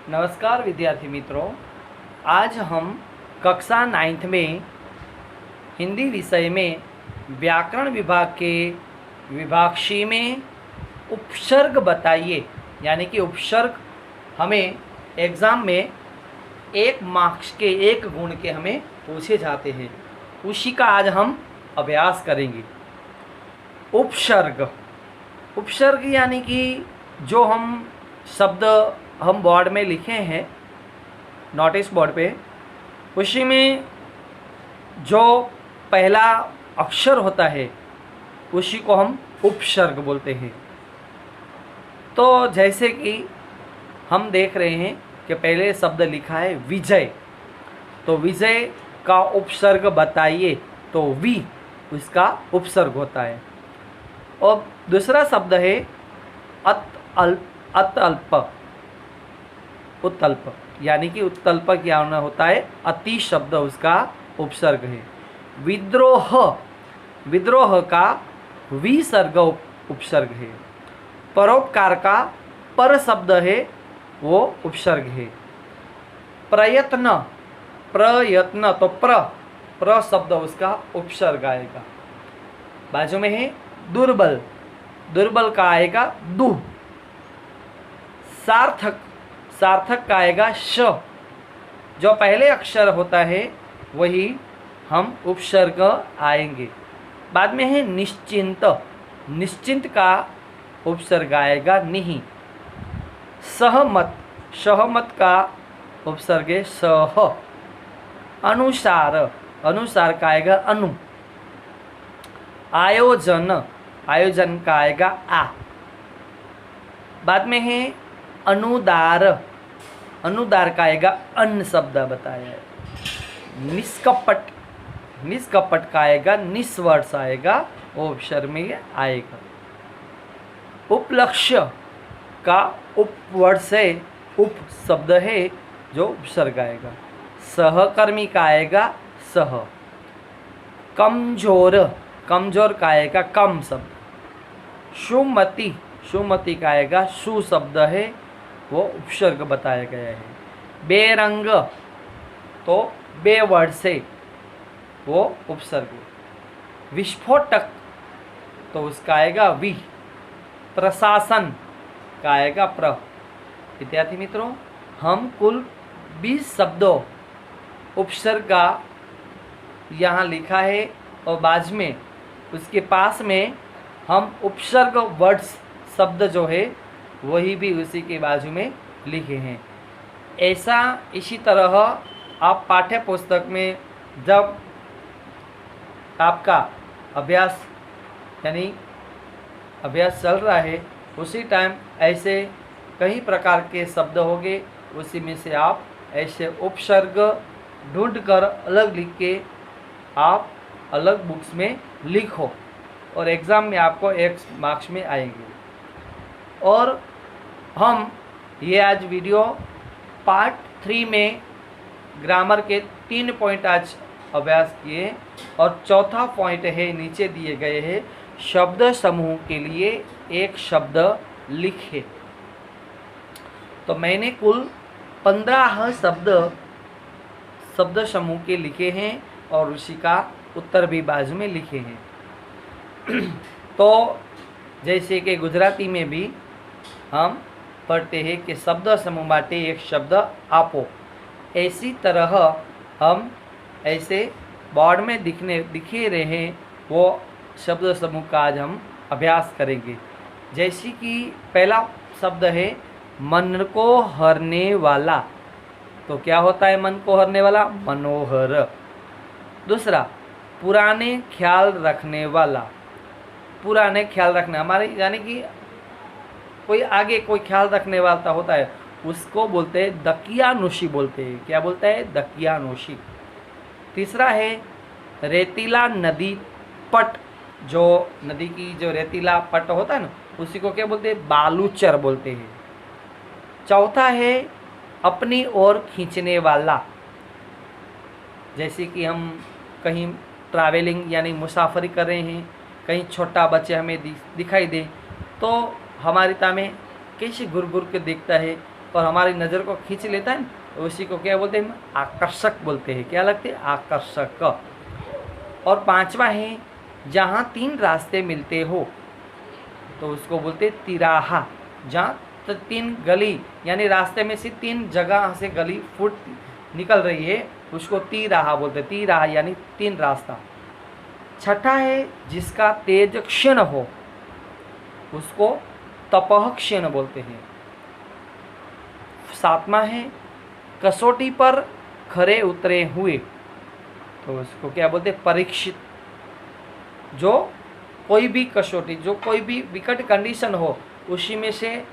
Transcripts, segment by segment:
नमस्कार विद्यार्थी मित्रों, आज हम कक्षा 9th में हिंदी विषय में व्याकरण विभाग के विभाग सी में उपसर्ग बताइए, यानी कि उपसर्ग हमें एग्ज़ाम में 1 मार्क्स के 1 गुण के हमें पूछे जाते हैं, उसी का आज हम अभ्यास करेंगे। उपसर्ग उपसर्ग यानी कि जो हम शब्द हम बोर्ड में लिखे हैं, नोटिस बोर्ड पे, उसी में जो पहला अक्षर होता है उसी को हम उपसर्ग बोलते हैं। तो जैसे कि हम देख रहे हैं कि पहले शब्द लिखा है विजय, तो विजय का उपसर्ग बताइए, तो वी उसका उपसर्ग होता है। और दूसरा शब्द है अतल्प, उत्तल्प, यानी कि उत्तल्प क्या होता है, अति शब्द उसका उपसर्ग है। विद्रोह, विद्रोह का विसर्ग उपसर्ग है। परोपकार का पर शब्द है, वो उपसर्ग है। प्रयत्न, प्रयत्न तो प्र शब्द उसका उपसर्ग आएगा। बाजू में है दुर्बल, दुर्बल का आएगा दु। सार्थक, सार्थक का आएगा श। जो पहले अक्षर होता है वही हम उपसर्ग आएंगे। बाद में है निश्चिंत, निश्चिंत का उपसर्ग आएगा निहि। सहमत, सहमत का उपसर्ग है सह। अनुसार, अनुसार का आएगा अनु। आयोजन, आयोजन का आएगा आ। बाद में है अनुदार, अनुदार का आएगा अन्न शब्द बताया है। निष्कपट, निष्कपट का आएगा निस्वर्ष आएगा, वो उपसर्ग में आएगा। उपलक्ष्य का उपवर्ष है, उप शब्द है जो उपसर्ग आएगा। सहकर्मी का आएगा सह। कमजोर, कमजोर का आएगा कम शब्द। सुमति, सुमति का आएगा सु शब्द है, वो उपसर्ग बताया गया है। बेरंग तो बे वर्ड से वो उपसर्ग। विस्फोटक तो उसका आएगा वि। प्रशासन का आएगा प्र। विद्यार्थी मित्रों, हम कुल 20 शब्दों उपसर्ग का यहाँ लिखा है, और बाजू में उसके पास में हम उपसर्ग वर्ड्स शब्द जो है वही भी उसी के बाजू में लिखे हैं। ऐसा इसी तरह आप पाठ्य पुस्तक में जब आपका अभ्यास यानी अभ्यास चल रहा है, उसी टाइम ऐसे कई प्रकार के शब्द होंगे, उसी में से आप ऐसे उपसर्ग ढूंढ कर अलग लिख के आप अलग बुक्स में लिखो, और एग्ज़ाम में आपको 1 मार्क्स में आएंगे। और हम ये आज वीडियो पार्ट 3 में ग्रामर के 3 पॉइंट आज अभ्यास किए, और चौथा पॉइंट है नीचे दिए गए हैं, शब्द समूह के लिए एक शब्द लिखे। तो मैंने कुल 15 शब्द शब्द समूह के लिखे हैं, और उसी का उत्तर भी बाजू में लिखे हैं। तो जैसे कि गुजराती में भी हम पढ़ते हैं कि शब्द समूह माटे एक शब्द आपो, ऐसी तरह हम ऐसे बोर्ड में दिखे रहे वो शब्द समूह का आज हम अभ्यास करेंगे। जैसे कि पहला शब्द है मन को हरने वाला, तो क्या होता है मन को हरने वाला, मनोहर। दूसरा पुराने ख्याल रखने वाला, पुराने ख्याल रखने, हमारे यानी कि कोई आगे कोई ख्याल रखने वाला होता है, उसको बोलते हैं दकियानूशी बोलते हैं। क्या बोलता है, दकियानूशी। तीसरा है रेतीला नदी पट, जो नदी की जो रेतीला पट होता है ना, उसी को क्या बोलते हैं, बालूचर बोलते हैं। चौथा है अपनी ओर खींचने वाला, जैसे कि हम कहीं ट्रैवलिंग यानी मुसाफरी कर रहे हैं, कहीं छोटा बच्चा हमें दिखाई दे, तो हमारी ता में कैसे घुर घुर के देखता है और हमारी नज़र को खींच लेता है, तो उसी को क्या बोलते हैं? आकर्षक बोलते हैं। क्या लगते हैं? आकर्षक। और पांचवा है जहाँ 3 रास्ते मिलते हो, तो उसको बोलते हैं तिराहा। जहाँ 3 गली यानी रास्ते में से 3 जगह से गली फुट निकल रही है, उसको तिराहा बोलते हैं। तिराहा यानी 3 रास्ता। छठा है जिसका तेज क्षीण हो, उसको तपह क्षीण बोलते हैं। 7वां है कसौटी पर खरे उतरे हुए, तो उसको क्या बोलते हैं? परीक्षित। जो कोई भी कसौटी, जो कोई भी विकट कंडीशन हो, उसी में से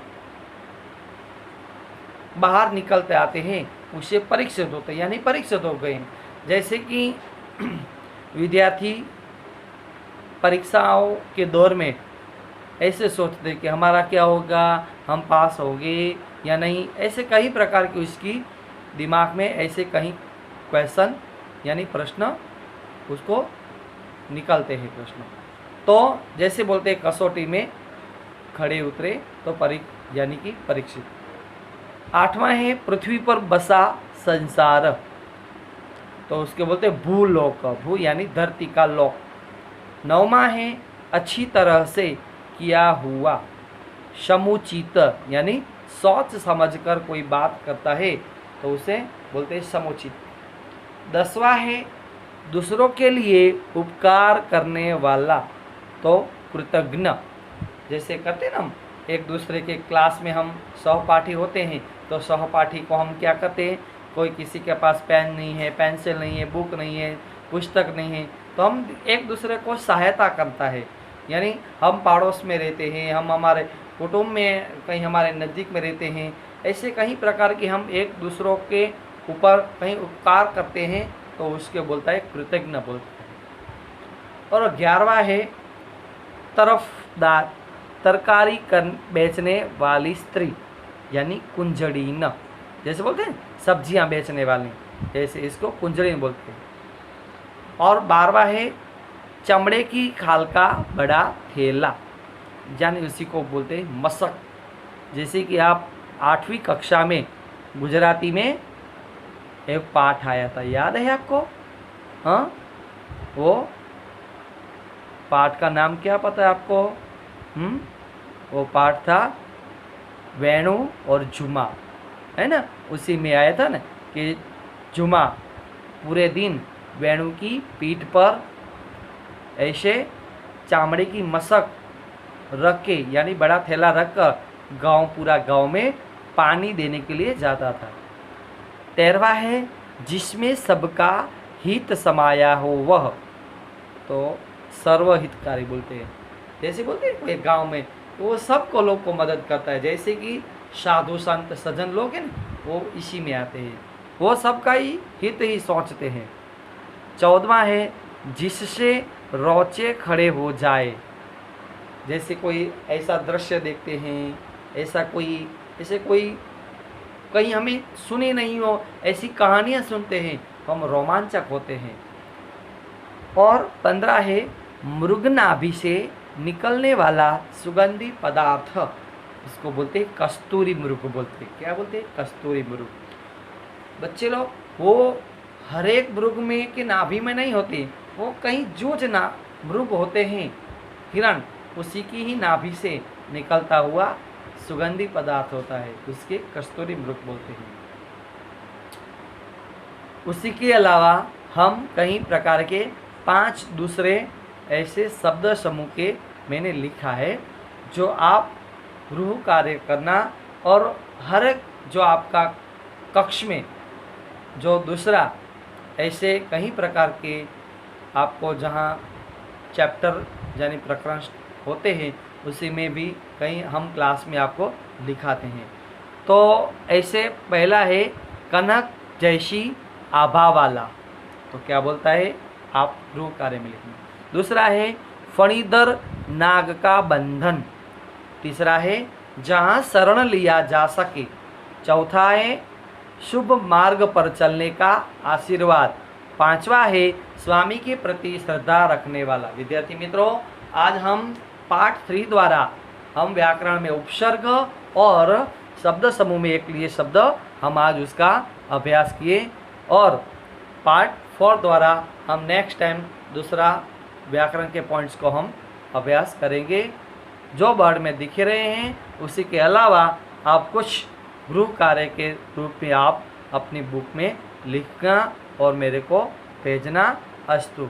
बाहर निकलते आते हैं, उसे परीक्षित होते हैं, यानी परीक्षित हो गए। जैसे कि विद्यार्थी परीक्षाओं के दौर में ऐसे सोचते कि हमारा क्या होगा, हम पास होंगे या नहीं, ऐसे कई प्रकार की उसकी दिमाग में ऐसे कहीं क्वेश्चन यानी प्रश्न उसको निकलते हैं प्रश्न। तो जैसे बोलते हैं कसौटी में खड़े उतरे, तो यानी कि परीक्षित। 8वां है पृथ्वी पर बसा संसार, तो उसके बोलते हैं भूलोक। भू यानी धरती का लोक। 9वां है अच्छी तरह से किया हुआ, समुचित यानी सोच समझकर कोई बात करता है, तो उसे बोलते हैं समुचित। 10वां है दूसरों के लिए उपकार करने वाला, तो कृतज्ञ। जैसे करते हैं ना हम एक दूसरे के क्लास में, हम सहपाठी होते हैं, तो सहपाठी को हम क्या करते हैं? कोई किसी के पास पेन नहीं है, पेंसिल नहीं है, बुक नहीं है, पुस्तक नहीं है, तो हम एक दूसरे को सहायता करता है। यानी हम पड़ोस में रहते हैं, हम हमारे कुटुंब में कहीं हमारे नज़दीक में रहते हैं, ऐसे कई प्रकार की हम एक दूसरों के ऊपर कहीं उपकार करते हैं, तो उसके बोलता है कृतज्ञ बोलता है। और 11वां है तरफदार, तरकारी बेचने वाली स्त्री यानी कुंजड़ीन। जैसे बोलते हैं सब्जियां बेचने वाली, जैसे इसको कुंजड़ीन बोलते हैं। और 12वां है चमड़े की खाल का बड़ा थैला, यानी उसी को बोलते हैं मशक। जैसे कि आप 8वीं कक्षा में गुजराती में एक पाठ आया था, याद है आपको? हाँ, वो पाठ का नाम क्या पता है आपको? वो पाठ था वेणु और झुमा, है ना? उसी में आया था ना कि झुमा पूरे दिन वेणु की पीठ पर ऐसे चामड़े की मशक रख के, यानी बड़ा थैला रख कर पूरा गांव में पानी देने के लिए जाता था। 13वां है जिसमें सबका हित समाया हो वह, तो सर्वहितकारी बोलते हैं। जैसे बोलते हैं कोई गांव में वो सबको लोग को मदद करता है, जैसे कि साधु संत सज्जन लोग हैं ना, वो इसी में आते हैं, वो सबका ही हित ही सोचते हैं। 14वां है जिससे रोचे खड़े हो जाए, जैसे कोई ऐसा दृश्य देखते हैं, ऐसे कोई कहीं हमें सुनी नहीं हो, ऐसी कहानियाँ सुनते हैं, तो हम रोमांचक होते हैं। और 15 है मृगनाभि से निकलने वाला सुगंधी पदार्थ, इसको बोलते हैं कस्तूरी मृग बोलते हैं। क्या बोलते हैं? कस्तूरी मृग। बच्चे लोग, वो हर एक मृग में के नाभि में नहीं होती, वो कहीं जूझ ना मृग होते हैं, हिरण, उसी की ही नाभि से निकलता हुआ सुगंधी पदार्थ होता है, उसके कस्तूरी मृग बोलते हैं। उसी के अलावा हम कई प्रकार के 5 दूसरे ऐसे शब्द समूह के मैंने लिखा है, जो आप गृह कार्य करना और हर एक जो आपका कक्ष में जो दूसरा ऐसे कई प्रकार के आपको जहाँ चैप्टर यानी प्रकरण होते हैं, उसी में भी कहीं हम क्लास में आपको दिखाते हैं। तो ऐसे पहला है कनक जैसी आभा वाला, तो क्या बोलता है? आप गृह कार्य में लिखना। दूसरा है फणीधर नाग का बंधन। तीसरा है जहाँ शरण लिया जा सके। चौथा है शुभ मार्ग पर चलने का आशीर्वाद। 5वां है स्वामी के प्रति श्रद्धा रखने वाला। विद्यार्थी मित्रों, आज हम पाठ 3 द्वारा हम व्याकरण में उपसर्ग और शब्द समूह में एक लिए शब्द हम आज उसका अभ्यास किए और पार्ट 4 द्वारा हम नेक्स्ट टाइम दूसरा व्याकरण के पॉइंट्स को हम अभ्यास करेंगे। जो वर्ड में दिख रहे हैं उसी के अलावा आप कुछ गृह कार्य के रूप में आप अपनी बुक में लिखना और मेरे को भेजना। अस्तु।